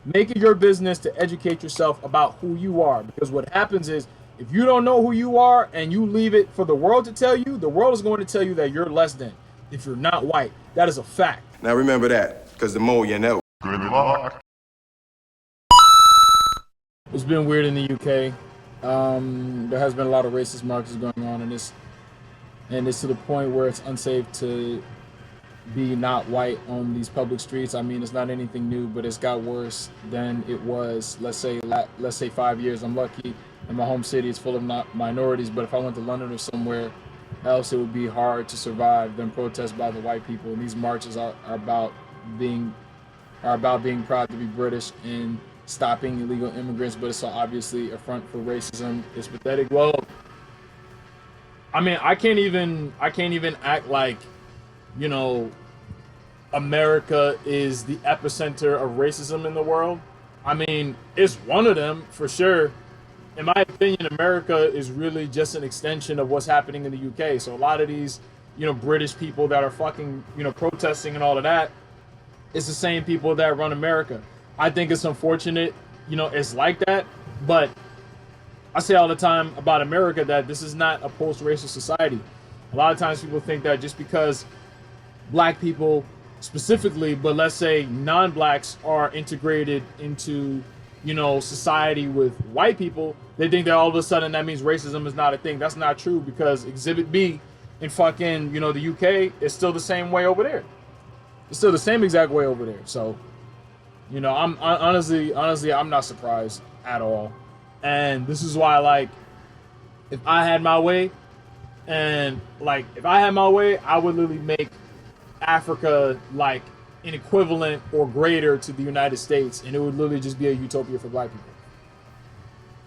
Make it your business to educate yourself about who you are, because what happens is if you don't know who you are and you leave it for the world to tell you, the world is going to tell you that you're less than if you're not white. That is a fact. Now remember that, because the more you know. Good luck. It's been weird in the UK. There has been a lot of racist marches going on, and it's to the point where it's unsafe to be not white on these public streets. I mean, it's not anything new, but it's got worse than it was. Let's say 5 years. I'm lucky in my home city; it's full of not minorities. But if I went to London or somewhere else, it would be hard to survive than protests by the white people. And these marches are about being proud to be British and stopping illegal immigrants, but it's obviously a front for racism. It's pathetic. Well, I mean, I can't even act like, you know, America is the epicenter of racism in the world. I mean, it's one of them for sure. In my opinion, America is really just an extension of what's happening in the UK. So a lot of these, you know, British people that are fucking, you know, protesting and all of that, it's the same people that run America. I think it's unfortunate, you know, it's like that. But I say all the time about America that this is not a post-racial society. A lot of times people think that just because black people specifically, but let's say non-blacks are integrated into, you know, society with white people, they think that all of a sudden that means racism is not a thing. That's not true, because Exhibit B in fucking, you know, the UK is still the same way over there. It's still the same exact way over there. So, you know, I'm honestly, I'm not surprised at all. And this is why, like, if I had my way, I would literally make Africa like an equivalent or greater to the United States, and it would literally just be a utopia for black people.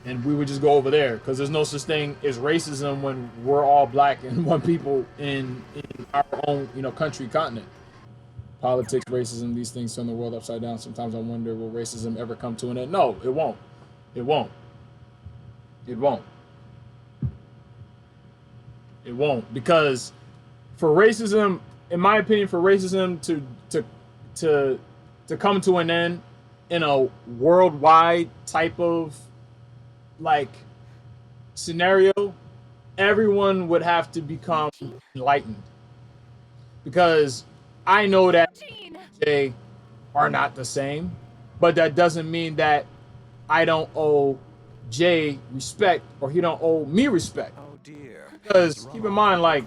And we would just go over there, because there's no such thing as racism when we're all black and one people in our own, you know, country, continent. Politics, racism, these things turn the world upside down. Sometimes I wonder, will racism ever come to an end? No, it won't. It won't. It won't. It won't. Because for racism, in my opinion, for racism to come to an end in a worldwide type of like scenario, everyone would have to become enlightened. Because I know that they are not the same, but that doesn't mean that I don't owe Jay respect or he don't owe me respect. Oh dear. Because keep in mind, like,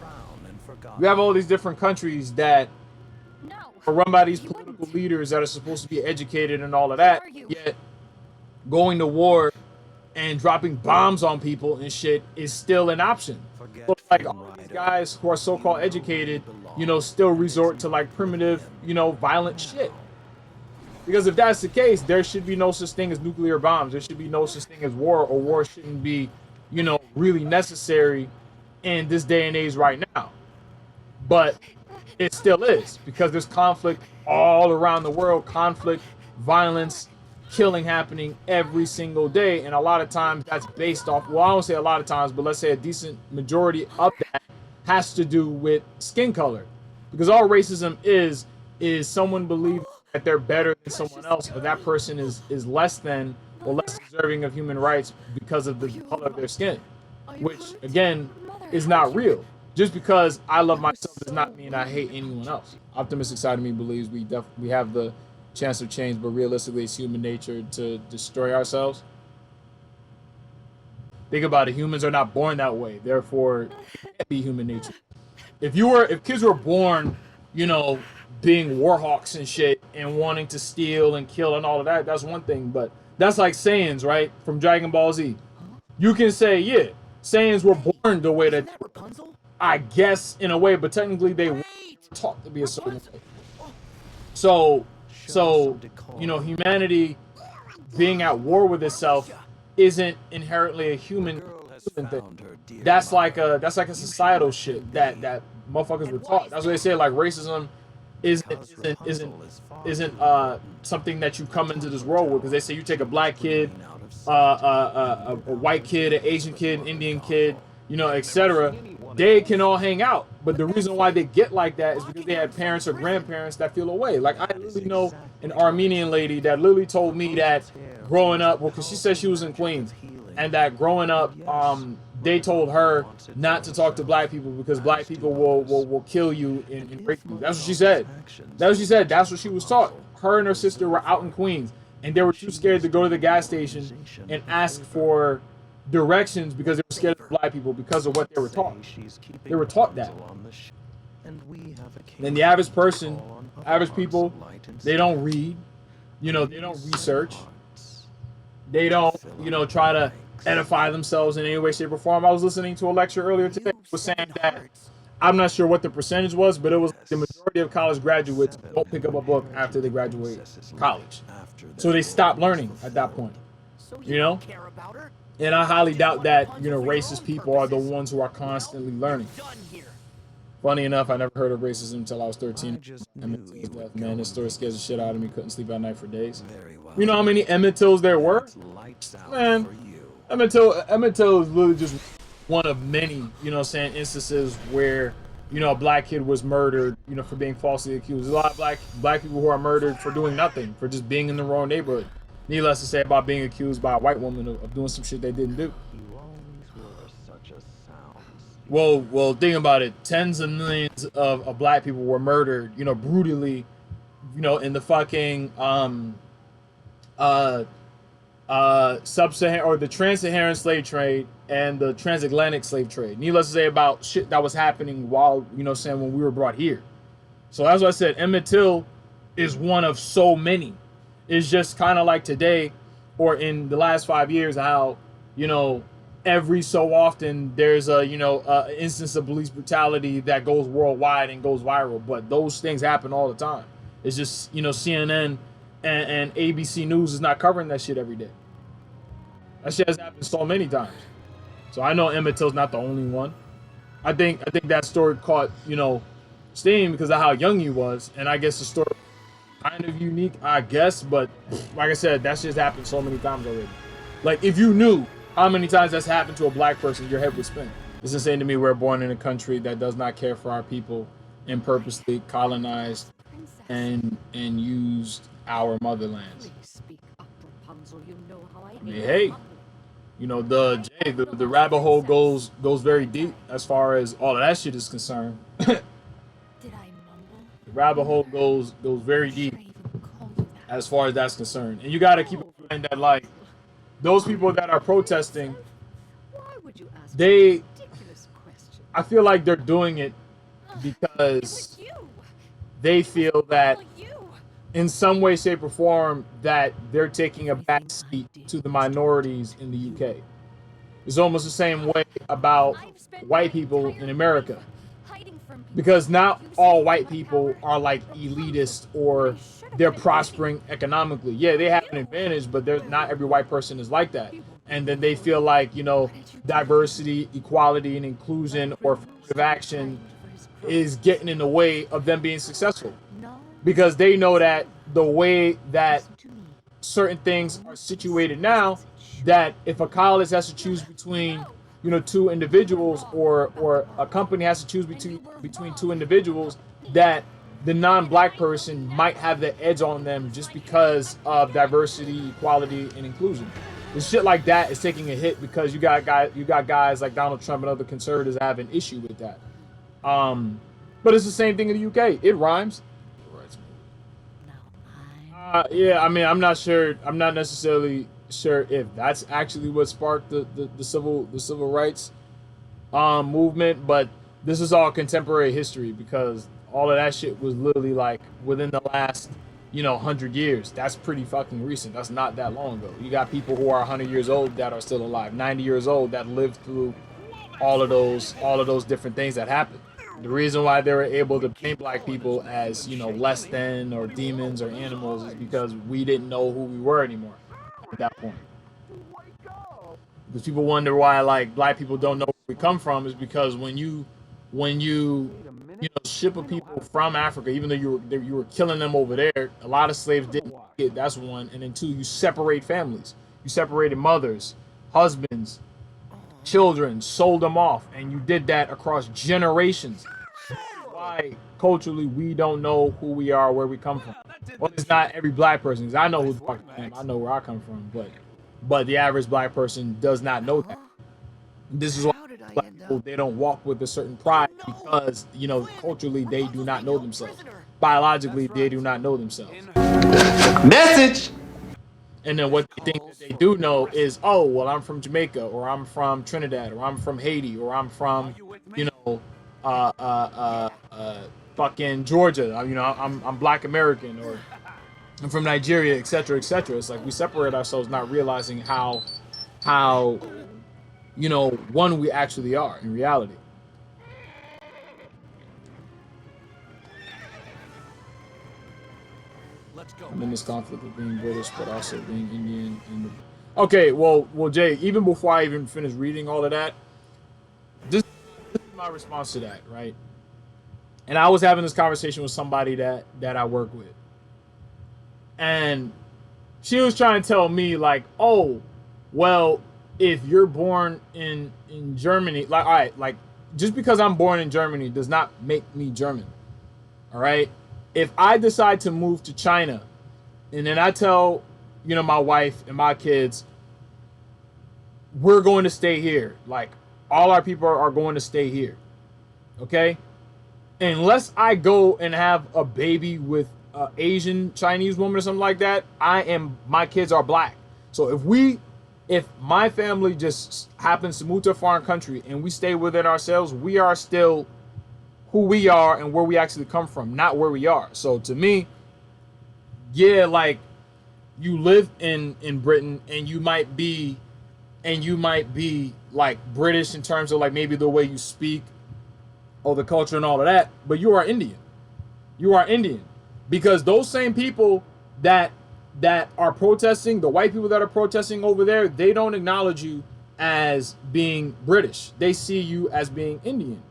we have all these different countries that are run by these political leaders that are supposed to be educated and all of that, yet going to war and dropping bombs on people and shit is still an option. So, like, all these guys who are so-called educated, you know, still resort to like primitive, you know, violent shit. Because if that's the case, there should be no such thing as nuclear bombs. There should be no such thing as war, or war shouldn't be, you know, really necessary in this day and age right now. But it still is, because there's conflict all around the world, conflict, violence, killing happening every single day. And a lot of times that's based off, well, I don't say a lot of times, but let's say a decent majority of that has to do with skin color. Because all racism is someone believes that they're better than someone else, or that person is less than or less deserving of human rights because of the color of their skin, which again is not real. Just because I love myself does not mean I hate anyone else. Optimistic side of me believes we have the chance of change, but realistically it's human nature to destroy ourselves. Think about it, humans are not born that way, therefore it can't be human nature. If kids were born, you know, being war hawks and shit and wanting to steal and kill and all of that, that's one thing. But that's like Saiyans, right? From Dragon Ball Z. You can say, yeah, Saiyans were born the way that, I guess, in a way, but technically they were taught to be a certain way. So, you know, humanity being at war with itself isn't inherently a human thing. That's like a societal shit that motherfuckers were taught. That's what they say. Like, racism isn't something that you come into this world with, because they say you take a black kid, a white kid, an Asian kid, an Indian kid, you know, etc. They can all hang out, but the reason why they get like that is because they had parents or grandparents that feel away. Like, I literally know an Armenian lady that literally told me that growing up, well, because she said she was in Queens, and that growing up, they told her not to talk to black people because black people will kill you and rape you. That's what she said. That's what she said. That's what she was taught. Her and her sister were out in Queens, and they were too scared to go to the gas station and ask for directions because they were scared of black people because of what they were taught. They were taught that. And the average person, average people, they don't read, they don't research, they don't, try to edify themselves in any way, shape, or form. I was listening to a lecture earlier today. It was saying that, I'm not sure what the percentage was, but it was the majority of college graduates don't pick up a book after they graduate college. So they stop learning at that point, And I highly doubt that, racist people are the ones who are constantly learning. Funny enough, I never heard of racism until I was 13. Emmett Till's death, man, this story scares the shit out of me. Couldn't sleep at night for days. You know how many Emmett Tills there were? Man, Emmett Till is literally just one of many, instances where, a black kid was murdered, for being falsely accused. There's a lot of black people who are murdered for doing nothing, for just being in the wrong neighborhood. Needless to say about being accused by a white woman of doing some shit they didn't do. Well, think about it. Tens of millions of black people were murdered, brutally, in the fucking sub-Saharan or the trans-Saharan slave trade and the transatlantic slave trade. Needless to say about shit that was happening while, when we were brought here. So as I said, Emmett Till is one of so many. It's just kind of like today or in the last 5 years how, every so often there's a instance of police brutality that goes worldwide and goes viral, but those things happen all the time. It's just CNN and ABC News is not covering that shit every day. That shit has happened so many times. So I know Emmett Till's not the only one. I think that story caught steam because of how young he was, and I guess the story kind of unique, I guess, but like I said, that shit's happened so many times already. Like if you knew how many times that's happened to a black person, your head would spin. It's insane to me we're born in a country that does not care for our people and purposely colonized and used our motherlands. I mean, hey, the rabbit hole goes very deep as far as all of that shit is concerned. The rabbit hole goes very deep as far as that's concerned. And you got to keep in mind that, like, those people that are protesting, I feel like they're doing it because they feel that in some way, shape, or form that they're taking a back seat to the minorities in the UK. It's almost the same way about white people in America. Because not all white people are like elitist or they're prospering economically. Yeah, they have an advantage, but not every white person is like that. And then they feel like, diversity, equality, and inclusion or affirmative action is getting in the way of them being successful. Because they know that the way that certain things are situated now, that if a college has to choose between two individuals or a company has to choose between two individuals, that the non-black person might have the edge on them just because of diversity, equality, and inclusion. And shit like that is taking a hit because you got guys like Donald Trump and other conservatives have an issue with that. But it's the same thing in the UK. It rhymes. Yeah, I mean, I'm not sure. I'm not necessarily sure if that's actually what sparked the civil rights movement, but this is all contemporary history because all of that shit was literally like within the last 100 years. That's pretty fucking recent. That's not that long ago. You got people who are 100 years old that are still alive, 90 years old that lived through all of those different things that happened. The reason why they were able to paint black people as less than or demons or animals is because we didn't know who we were anymore at that point. Because people wonder why like black people don't know where we come from is because when you ship of people from Africa, even though you were killing them over there, a lot of slaves didn't get it. That's one. And then two, you separate families. You separated mothers, husbands, children, sold them off, and you did that across generations. Why culturally we don't know who we are, where we come from. Well, it's not every black person. 'Cause I know who the fuck I am. I know where I come from, but the average black person does not know that. This is why black people, they don't walk with a certain pride because, you know, culturally they do not know themselves. Biologically, they do not know themselves. Message. And then what they think that they do know is, oh, well, I'm from Jamaica, or I'm from Trinidad, or I'm from Haiti, or I'm from, you know, fucking Georgia. You know, I'm Black American, or I'm from Nigeria, etc., etc. It's like we separate ourselves, not realizing how, you know, one we actually are in reality. I'm in this conflict of being British, but also being Indian. Okay, well, Jay. Even before I even finish reading all of that, this is my response to that, right? And I was having this conversation with somebody that I work with, and she was trying to tell me like, oh, well, if you're born in Germany, like, all right, like, just because I'm born in Germany does not make me German. All right. If I decide to move to China, and then I tell, you know, my wife and my kids, we're going to stay here. Like, all our people are going to stay here. Okay. Unless I go and have a baby with an Asian Chinese woman or something like that, my kids are black. So if my family just happens to move to a foreign country and we stay within ourselves, we are still who we are and where we actually come from, not where we are. So to me, yeah, like, you live in Britain and you might be like British in terms of like maybe the way you speak or the culture and all of that, but you are Indian. You are Indian. Because those same people that are protesting, the white people that are protesting over there, they don't acknowledge you as being British. They see you as being Indian.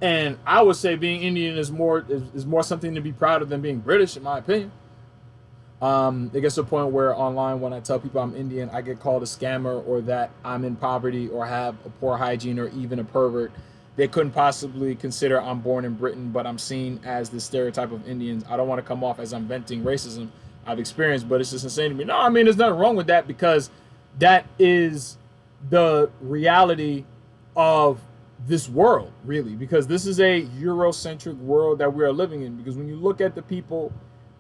And I would say being Indian is more something to be proud of than being British, in my opinion. It gets to a point where online, when I tell people I'm Indian, I get called a scammer, or that I'm in poverty or have a poor hygiene, or even a pervert. They couldn't possibly consider I'm born in Britain, but I'm seen as the stereotype of Indians. I don't want to come off as I'm venting racism I've experienced, but it's just insane to me. No, I mean, there's nothing wrong with that, because that is the reality of this world, really, because this is a Eurocentric world that we are living in. Because when you look at the people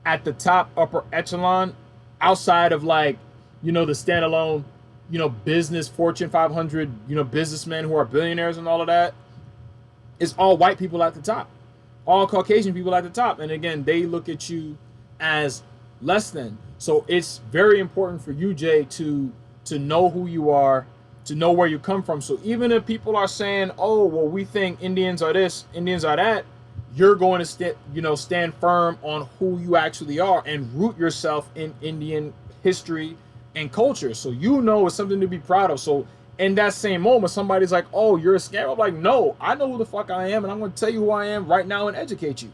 at the top, upper echelon, outside of, like, you know, the standalone, you know, business Fortune 500, you know, businessmen who are billionaires and all of that, it's all white people at the top, all Caucasian people at the top. And again, they look at you as less than. So it's very important for you, Jay, to know who you are, to know where you come from. So even if people are saying, oh, well, we think Indians are this, Indians are that, you're going to stand firm on who you actually are and root yourself in Indian history and culture. So you know it's something to be proud of. So in that same moment, somebody's like, oh, you're a scammer. I'm like, no, I know who the fuck I am, and I'm going to tell you who I am right now and educate you.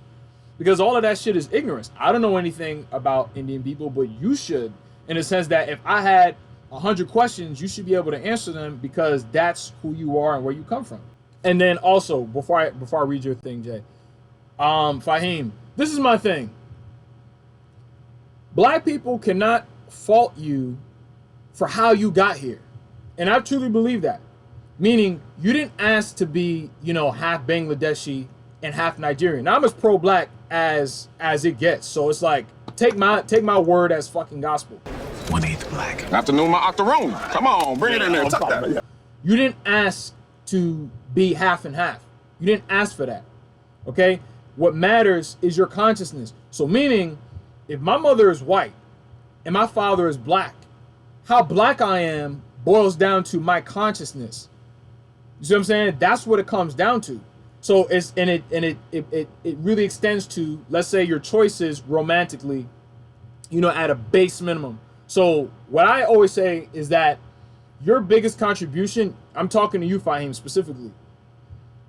Because all of that shit is ignorance. I don't know anything about Indian people, but you should, in the sense that if I had 100 questions, you should be able to answer them, because that's who you are and where you come from. And then also, before I read your thing, Jay, Fahim, this is my thing. Black people cannot fault you for how you got here. And I truly believe that. Meaning, you didn't ask to be, you know, half Bangladeshi and half Nigerian. Now, I'm as pro-black as it gets. So it's like, take my word as fucking gospel. 1/8 black. Afternoon, my octoroon. Come on, bring it in there. Tuck that. You didn't ask to be half and half. You didn't ask for that. Okay? What matters is your consciousness. So meaning, if my mother is white and my father is black, how black I am boils down to my consciousness. You see what I'm saying? That's what it comes down to. So it really extends to, let's say, your choices romantically, you know, at a base minimum. So what I always say is that your biggest contribution, I'm talking to you, Fahim, specifically.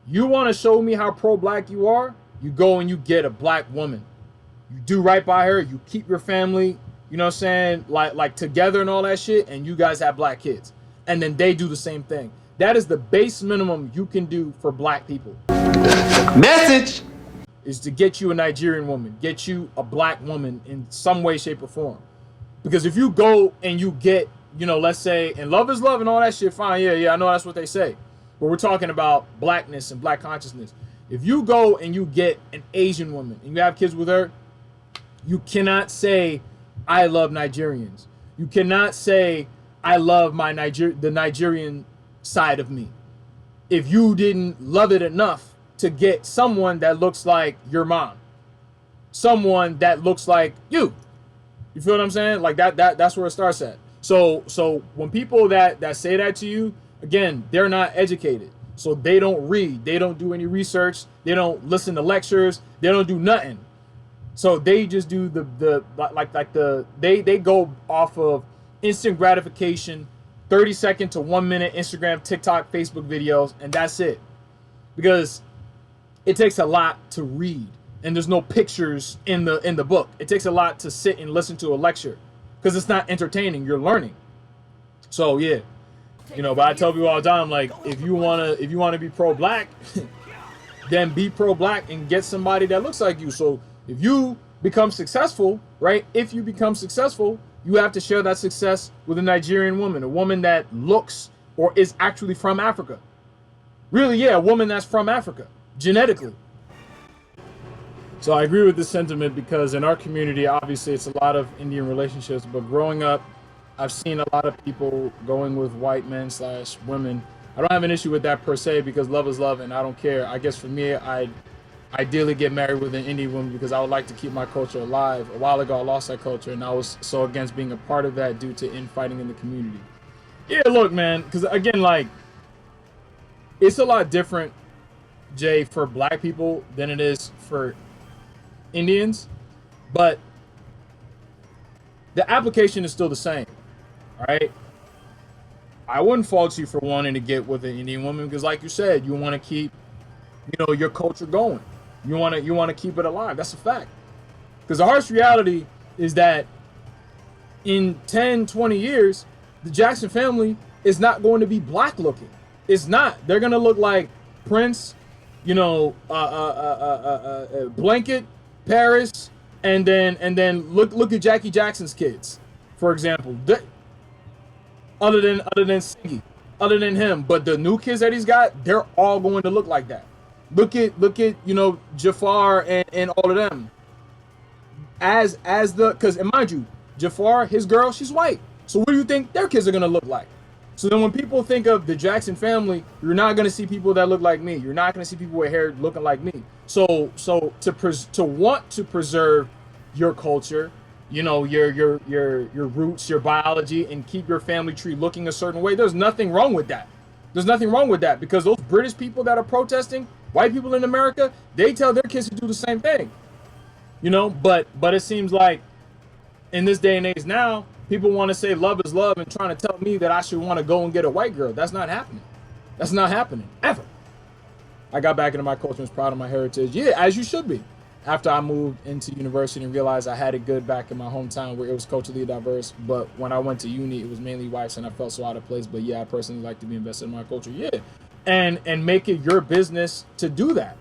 You want to show me how pro-black you are? You go and you get a black woman. You do right by her. You keep your family, you know what I'm saying, like together and all that shit, and you guys have black kids. And then they do the same thing. That is the base minimum you can do for black people. Message. is to get you a Nigerian woman, get you a black woman in some way, shape, or form. Because if you go and you get, let's say, and love is love and all that shit, fine, yeah, I know that's what they say. But we're talking about blackness and black consciousness. If you go and you get an Asian woman and you have kids with her, you cannot say, I love Nigerians. You cannot say, I love the Nigerian side of me, if you didn't love it enough to get someone that looks like your mom, someone that looks like you. You feel what I'm saying? Like that's where it starts at. So when people that say that to you, again, they're not educated. So they don't read, they don't do any research, they don't listen to lectures, they don't do nothing. So they just do they go off of instant gratification, 30-second to 1 minute Instagram, TikTok, Facebook videos, and that's it. Because it takes a lot to read, and there's no pictures in the book. It takes a lot to sit and listen to a lecture, because it's not entertaining. You're learning. So yeah, but I tell people all the time, like, if you wanna be pro-black, then be pro-black and get somebody that looks like you. So if you become successful, right? If you become successful, you have to share that success with a Nigerian woman, a woman that looks or is actually from Africa. Really, yeah, a woman that's from Africa, genetically. So I agree with this sentiment, because in our community, obviously, it's a lot of Indian relationships. But growing up, I've seen a lot of people going with white men / women. I don't have an issue with that per se, because love is love, and I don't care. I guess for me, I'd ideally get married with an Indian woman, because I would like to keep my culture alive. A while ago, I lost that culture, and I was so against being a part of that due to infighting in the community. Yeah, look, man, because again, like, it's a lot different, Jay, for black people than it is for Indians, but the application is still the same, all right? I wouldn't fault you for wanting to get with an Indian woman, because like you said, you want to keep, your culture going. You want to keep it alive. That's a fact. Because the harsh reality is that in 10, 20 years, the Jackson family is not going to be black looking. It's not. They're going to look like Prince, Blanket, Paris, and then look at Jackie Jackson's kids, for example. Other than Siggy, other than him, but the new kids that he's got, they're all going to look like that. Look at Jafar and all of them. Because mind you, Jafar, his girl, she's white. So what do you think their kids are gonna look like? So then when people think of the Jackson family, you're not gonna see people that look like me. You're not gonna see people with hair looking like me. So to want to preserve your culture, your roots, your biology, and keep your family tree looking a certain way, there's nothing wrong with that. There's nothing wrong with that, because those British people that are protesting, white people in America, they tell their kids to do the same thing. But it seems like in this day and age now, people want to say love is love and trying to tell me that I should want to go and get a white girl. That's not happening. That's not happening, ever. I got back into my culture and was proud of my heritage. Yeah, as you should be. After I moved into university and realized I had it good back in my hometown where it was culturally diverse. But when I went to uni, it was mainly whites and I felt so out of place. But yeah, I personally like to be invested in my culture. Yeah. And make it your business to do that.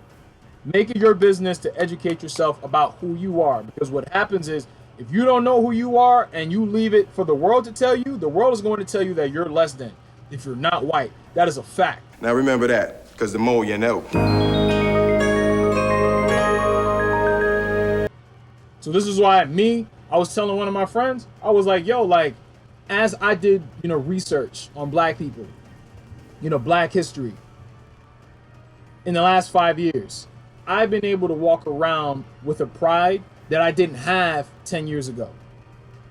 Make it your business to educate yourself about who you are. Because what happens is, if you don't know who you are and you leave it for the world to tell you, the world is going to tell you that you're less than if you're not white. That is a fact. Now remember that, because the more you know. So this is why I was telling one of my friends, I was like, yo, like, as I did, research on black people, black history, in the last 5 years, I've been able to walk around with a pride that I didn't have 10 years ago.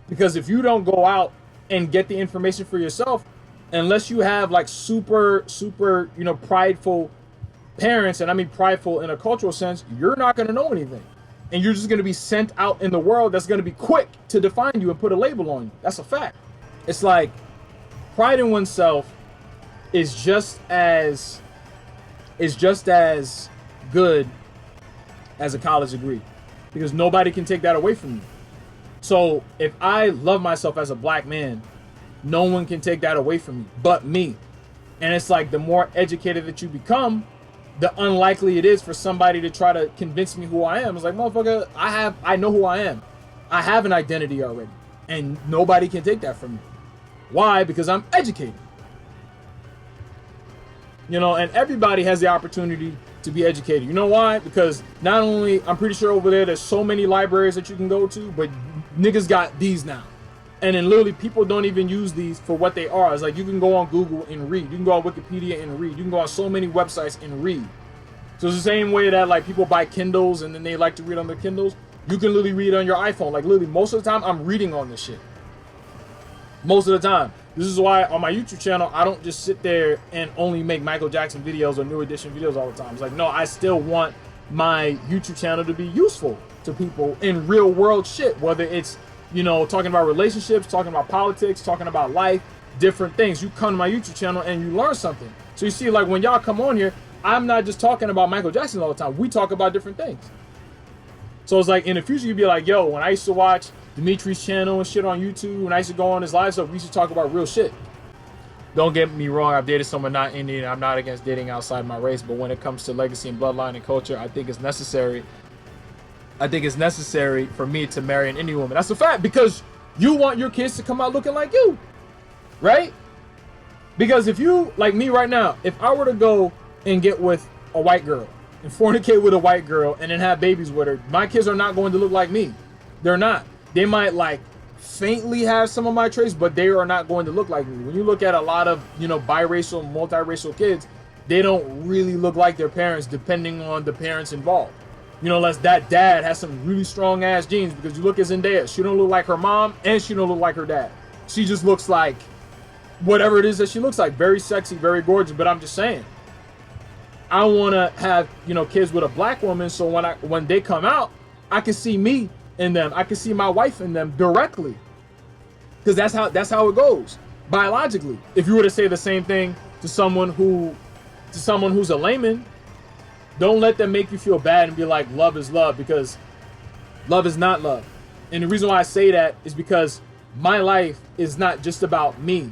Because if you don't go out and get the information for yourself, unless you have like super, prideful parents, and I mean prideful in a cultural sense, you're not going to know anything. And you're just going to be sent out in the world that's going to be quick to define you and put a label on you. That's a fact. It's like pride in oneself is just as good as a college degree, because nobody can take that away from you. So if I love myself as a black man, no one can take that away from me but me. And it's like the more educated that you become, the unlikely it is for somebody to try to convince me who I am. It's like, motherfucker, I know who I am. I have an identity already, and nobody can take that from me. Why? Because I'm educated. You know, and everybody has the opportunity to be educated. You know why? Because not only, I'm pretty sure over there's so many libraries that you can go to, but niggas got these now. And then literally people don't even use these for what they are. It's like you can go on Google and read. You can go on Wikipedia and read. You can go on so many websites and read. So it's the same way that like people buy Kindles and then they like to read on their Kindles. You can literally read on your iPhone. Like literally most of the time I'm reading on this shit. Most of the time. This is why on my YouTube channel, I don't just sit there and only make Michael Jackson videos or New Edition videos all the time. It's like, no, I still want my YouTube channel to be useful to people in real world shit. Whether it's, you know, talking about relationships, talking about politics, talking about life, different things. You come to my YouTube channel and you learn something. So you see, like when y'all come on here, I'm not just talking about Michael Jackson all the time. We talk about different things. So it's like in the future, you'd be like, yo, when I used to watch Dimitri's channel and shit on YouTube, when I used to go on his live stuff, we used to talk about real shit. Don't get me wrong, I've dated someone not Indian. I'm not against dating outside my race, but when it comes to legacy and bloodline and culture, I think it's necessary. I think it's necessary for me to marry an Indian woman. That's a fact, because you want your kids to come out looking like you, right? Because if you, like me right now, if I were to go and get with a white girl and fornicate with a white girl and then have babies with her, my kids are not going to look like me. They're not. They might like faintly have some of my traits, but they are not going to look like me. When you look at a lot of, you know, biracial, multiracial kids, they don't really look like their parents depending on the parents involved. You know, unless that dad has some really strong ass genes, because you look at Zendaya, she don't look like her mom and she don't look like her dad. She just looks like whatever it is that she looks like. Very sexy, very gorgeous. But I'm just saying, I want to have, you know, kids with a black woman, so when they come out, I can see me in them. I can see my wife in them directly, because that's how it goes biologically. If you were to say the same thing to someone who's a layman, don't let them make you feel bad and be like love is love, because love is not love. And the reason why I say that is because my life is not just about me.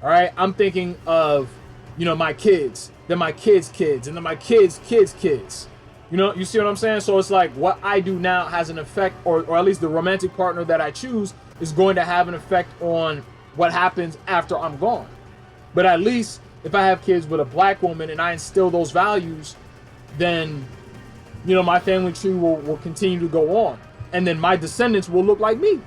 All right, I'm thinking of, you know, my kids, then my kids' kids, and then my kids' kids' kids. You know, you see what I'm saying? So it's like what I do now has an effect, or at least the romantic partner that I choose is going to have an effect on what happens after I'm gone. But at least if I have kids with a black woman and I instill those values, then, you know, my family tree will continue to go on. And then my descendants will look like me. You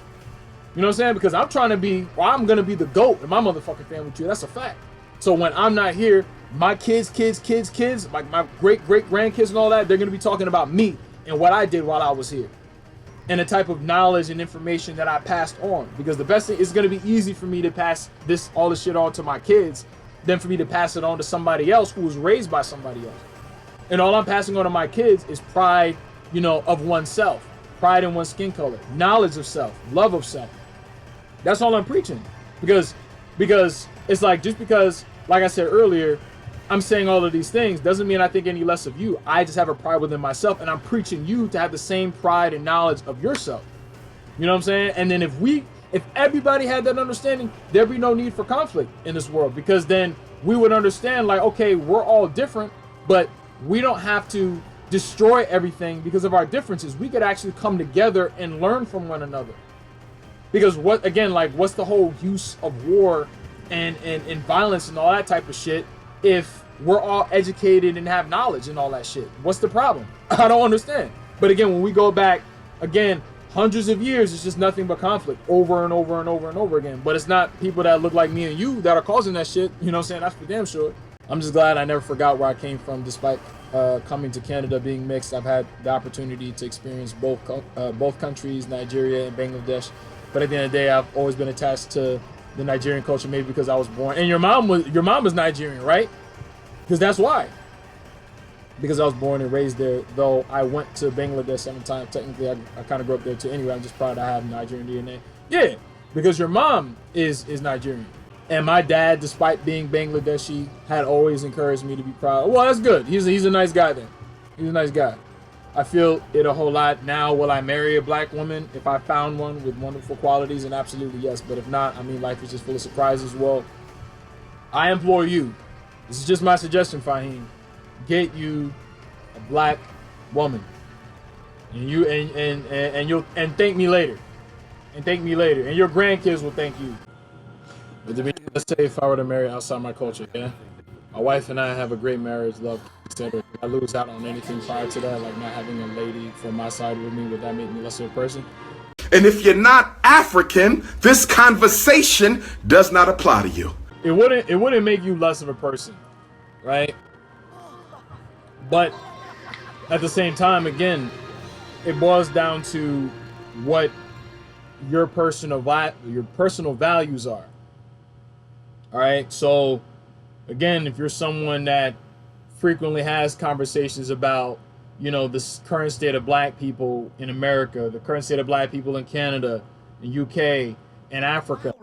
know what I'm saying? Because I'm trying to be, or I'm going to be the GOAT in my motherfucking family tree. That's a fact. So when I'm not here, my kids, like my great grandkids and all that, they're going to be talking about me and what I did while I was here, and the type of knowledge and information that I passed on. Because the best thing is going to be easy for me to pass all this shit on to my kids than for me to pass it on to somebody else who was raised by somebody else. And all I'm passing on to my kids is pride, you know, of oneself, pride in one's skin color, knowledge of self, love of self. That's all I'm preaching. Because it's like, just because, like I said earlier, I'm saying all of these things doesn't mean I think any less of you. I just have a pride within myself, and I'm preaching you to have the same pride and knowledge of yourself. You know what I'm saying? And then if everybody had that understanding, there'd be no need for conflict in this world, because then we would understand, like, okay, we're all different, but we don't have to destroy everything because of our differences. We could actually come together and learn from one another. Because what's the whole use of war and violence and all that type of shit if we're all educated and have knowledge and all that shit? What's the problem? I don't understand. But again, when we go back, again, hundreds of years, it's just nothing but conflict over and over and over and over again. But it's not people that look like me and you that are causing that shit. You know what I'm saying? That's for damn sure. I'm just glad I never forgot where I came from, despite coming to Canada being mixed. I've had the opportunity to experience both countries, Nigeria and Bangladesh. But at the end of the day, I've always been attached to the Nigerian culture, maybe because I was born. And your mom was Nigerian, right? Because that's why. Because I was born and raised there, though I went to Bangladesh 7 times. Technically, I kind of grew up there too. Anyway, I'm just proud I have Nigerian DNA. Yeah, because your mom is Nigerian. And my dad, despite being Bangladeshi, had always encouraged me to be proud. Well, that's good. He's a nice guy then. He's a nice guy. I feel it a whole lot now. Will I marry a black woman if I found one with wonderful qualities? And absolutely yes. But if not, I mean, life is just full of surprises. Well, I implore you. This is just my suggestion, Fahim. get you a black woman, and you'll thank me later, and your grandkids will thank you. But to me, let's say if I were to marry outside my culture, yeah, my wife and I have a great marriage, love, etc. If I lose out on anything prior to that, like not having a lady from my side with me, would that make me less of a person? And if you're not African, this conversation does not apply to you. It wouldn't make you less of a person, right? But at the same time, again, it boils down to what your personal values are. All right. So again, if you're someone that frequently has conversations about, this current state of black people in America, the current state of black people in Canada, in UK, and Africa,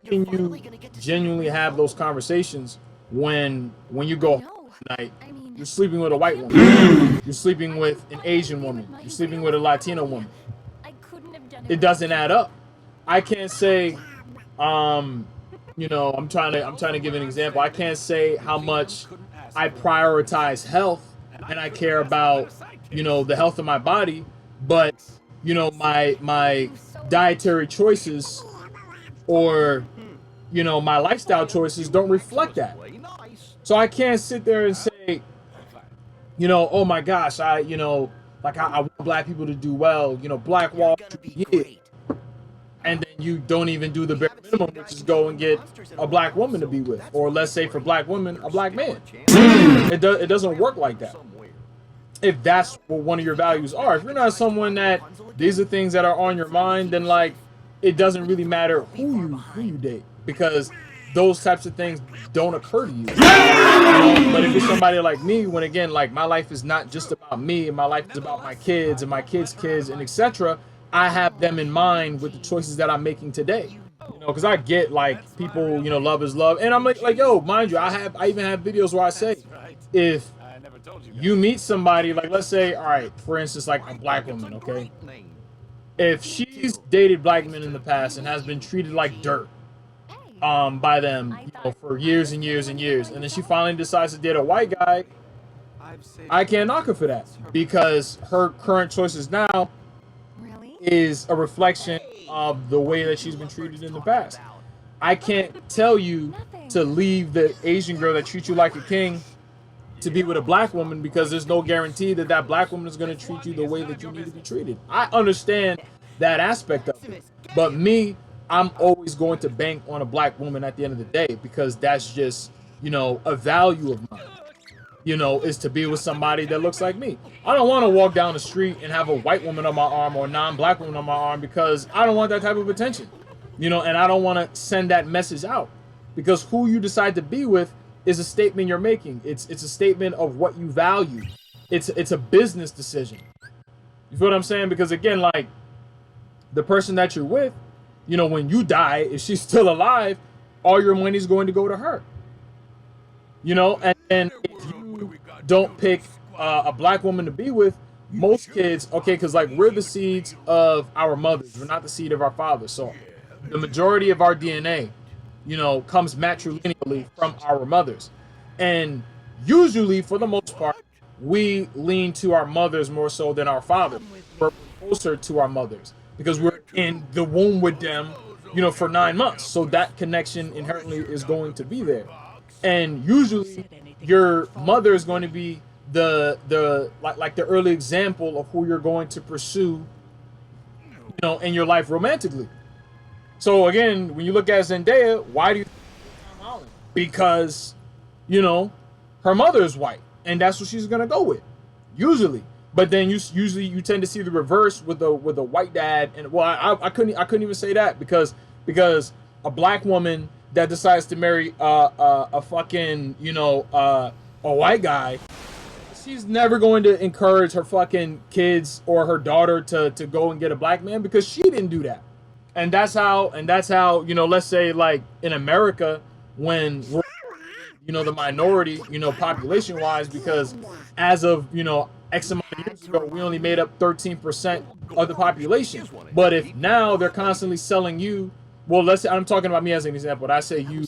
can you genuinely have those conversations when you go home at night? You're sleeping with a white woman. You're sleeping with an Asian woman. You're sleeping with a Latino woman. It doesn't add up. I can't say, I'm trying to give an example. I can't say how much I prioritize health and I care about, the health of my body, but my dietary choices or my lifestyle choices don't reflect that. So I can't sit there and say, oh my gosh, I want black people to do well, Black Wall Street, yeah. And then you don't even do the bare minimum, which is go and get a black woman to be with, or let's say for black women, a black man. It doesn't work like that. If that's what one of your values are, if you're not someone that these are things that are on your mind, then like it doesn't really matter who you date, because those types of things don't occur to you. But if you're somebody like me, when again, like my life is not just about me, and my life is about my kids and my kids' kids and etc. I have them in mind with the choices that I'm making today. Because I get like people, love is love, and I'm like, yo, mind you, I even have videos where I say, if you meet somebody, like let's say, all right, for instance, like a black woman, okay, if she's dated black men in the past and has been treated like dirt, by them, for years and years and years, and then she finally decides to date a white guy, I can't knock her for that, because her current choices now is a reflection of the way that she's been treated in the past. I can't tell you to leave the Asian girl that treats you like a king to be with a black woman, because there's no guarantee that that black woman is going to treat you the way that you need to be treated. I understand that aspect of it, but me, I'm always going to bank on a black woman at the end of the day, because that's just, a value of mine, is to be with somebody that looks like me. I don't want to walk down the street and have a white woman on my arm or a non-black woman on my arm, because I don't want that type of attention, and I don't want to send that message out, because who you decide to be with is a statement you're making. It's a statement of what you value. It's a business decision. You feel what I'm saying? Because again, like the person that you're with, when you die, if she's still alive, all your money is going to go to her. And if you don't pick a black woman to be with, most kids, okay, because like we're the seeds of our mothers, we're not the seed of our fathers. So the majority of our DNA, comes matrilineally from our mothers. And usually, for the most part, we lean to our mothers more so than our fathers. We're closer to our mothers because we're in the womb with them, for 9 months. So that connection inherently is going to be there. And usually your mother is going to be the early example of who you're going to pursue, in your life romantically. So again, when you look at Zendaya, why do you think Tom Holland? Because, her mother is white, and that's what she's gonna go with, usually. But then you tend to see the reverse with a white dad, and I couldn't even say that because a black woman that decides to marry a fucking a white guy, she's never going to encourage her fucking kids or her daughter to go and get a black man, because she didn't do that. And that's how let's say like in America, when we're the minority, population wise, because as of X amount of years ago, we only made up 13% of the population. But if now they're constantly selling you well, let's say I'm talking about me as an example. I say you.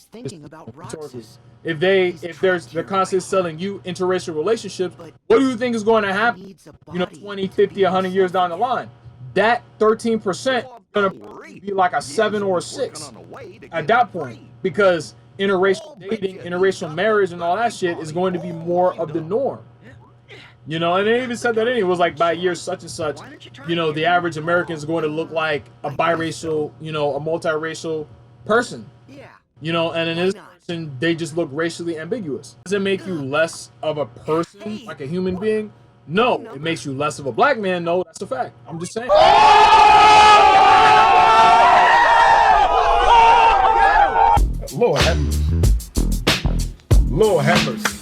If they're constantly selling you interracial relationships, what do you think is going to happen? 20, 50, 100 years down the line, that 13% is going to be like a 7 or a 6 at that point, because interracial dating, interracial marriage, and all that shit is going to be more of the norm. And they even said that it was like by year such and such, the average American is going to look like a biracial, a multiracial person. And in this person, they just look racially ambiguous. Does it make you less of a person, like a human being? No. It makes you less of a black man? No, that's a fact. I'm just saying. Lord have mercy. Lord have mercy.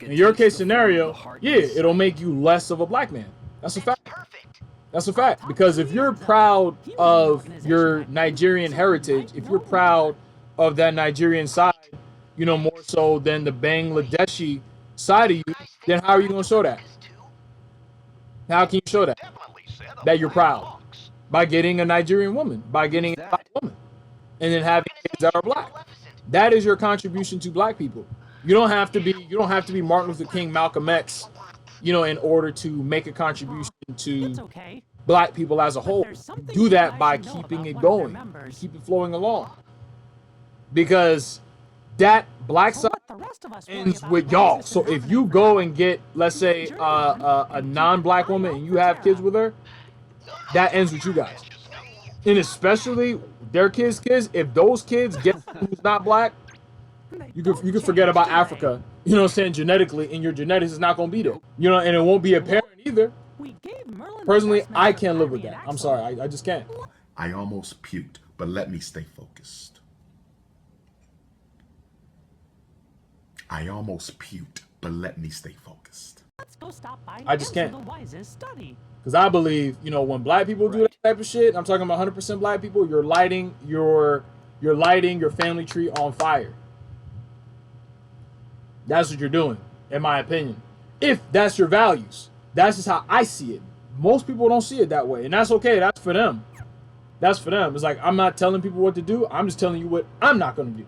In your case scenario, yeah, it'll make you less of a black man. That's a fact. That's a fact. Because if you're proud of your Nigerian heritage, if you're proud of that Nigerian side, more so than the Bangladeshi side of you, then how are you going to show that? How can you show that you're proud? By getting a Nigerian woman, by getting a black woman, and then having kids that are black. That is your contribution to black people. You don't have to be Martin Luther King, Malcolm X, in order to make a contribution to black people as a whole. You do that by keeping it going, keep it flowing along. Because that black side ends with y'all. So if you go and get, let's say, a non-black woman and you have kids with her, that ends with you guys. And especially their kids, if those kids get who's not black, you can forget about Africa, genetically, and your genetics is not going to be there. And it won't be apparent either. Personally, I can't live with that. I'm sorry, I just can't. I almost puked, but let me stay focused. I almost puked, but let me stay focused. I just can't. Because I believe, when black people do that type of shit, I'm talking about 100% black people, you're lighting your family tree on fire. That's what you're doing, in my opinion. If that's your values, that's just how I see it. Most people don't see it that way, and that's okay. That's for them. That's for them. It's like, I'm not telling people what to do. I'm just telling you what I'm not going to do.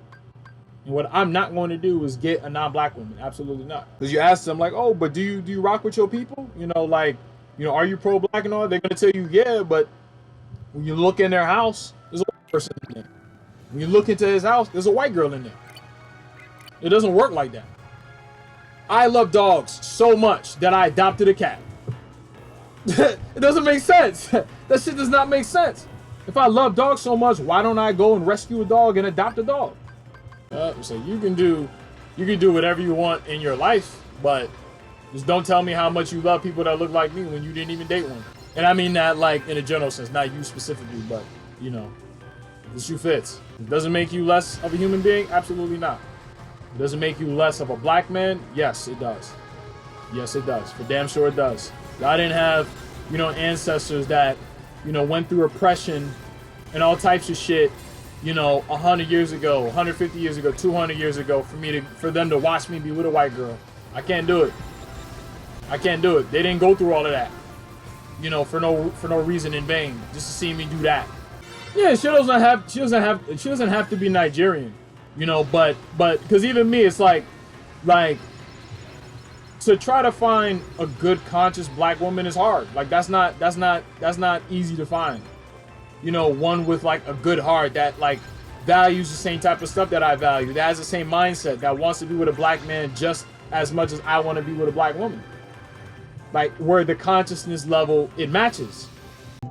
And what I'm not going to do is get a non-black woman. Absolutely not. Because you ask them, like, oh, but do you rock with your people? Are you pro-black and all? They're going to tell you, yeah, but when you look in their house, there's a white person in there. When you look into his house, there's a white girl in there. It doesn't work like that. I love dogs so much that I adopted a cat. It doesn't make sense. That shit does not make sense. If I love dogs so much, why don't I go and rescue a dog and adopt a dog? So you can do whatever you want in your life, but just don't tell me how much you love people that look like me when you didn't even date one. And I mean that like in a general sense, not you specifically, but the shoe fits. It doesn't make you less of a human being? Absolutely not. It doesn't make you less of a black man? Yes, it does. Yes, it does. For damn sure it does. I didn't have, ancestors that, went through oppression and all types of shit, 100 years ago, 150 years ago, 200 years ago, for them to watch me be with a white girl. I can't do it. I can't do it. They didn't go through all of that, for no reason in vain, just to see me do that. Yeah, she doesn't have to be Nigerian, but because even me, it's like to try to find a good conscious black woman is hard. Like that's not easy to find. One with like a good heart that like values the same type of stuff that I value, that has the same mindset, that wants to be with a black man just as much as I want to be with a black woman. Like where the consciousness level, it matches.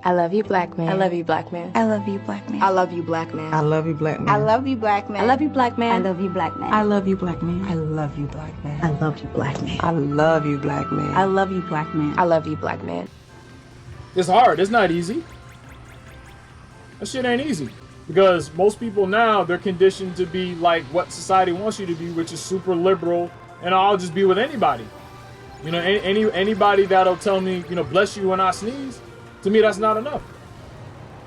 I love you, black man. I love you, black man. I love you, black man. I love you, black man. I love you, black man. I love you, black man. I love you, black man. I love you, black man. I love you, black man. I love you, black man. I love you, black man. I love you, black man. I love you, black man. I love you, black man. It's hard. It's not easy. That shit ain't easy. Because most people now, they're conditioned to be like what society wants you to be, which is super liberal, and I'll just be with anybody. Anybody that'll tell me, bless you when I sneeze, to me that's not enough.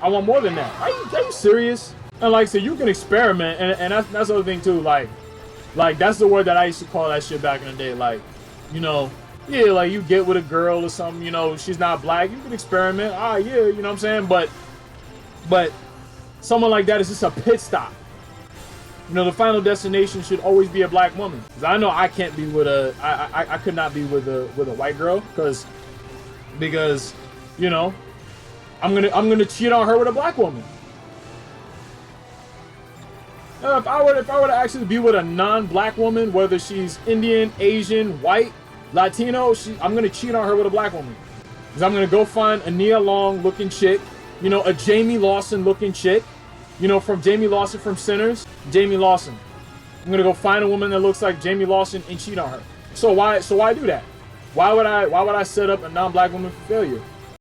I want more than that. Are you serious? And so you can experiment, and that's the other thing too. Like that's the word that I used to call that shit back in the day. Yeah, like you get with a girl or something, she's not black, you can experiment. Yeah, you know what I'm saying? But someone like that is just a pit stop. You know, the final destination should always be a black woman. Cause I know I can't be with I could not be with a white girl because you know I'm gonna cheat on her with a black woman. If I were to actually be with a non-black woman, whether she's Indian, Asian, white, Latino, I'm gonna cheat on her with a black woman. Cause I'm gonna go find a Nia Long looking chick, you know, a Jamie Lawson looking chick, you know, from Jamie Lawson from Sinners, Jamie Lawson. I'm gonna go find a woman that looks like Jamie Lawson and cheat on her. So why do that? Why would I set up a non-black woman for failure?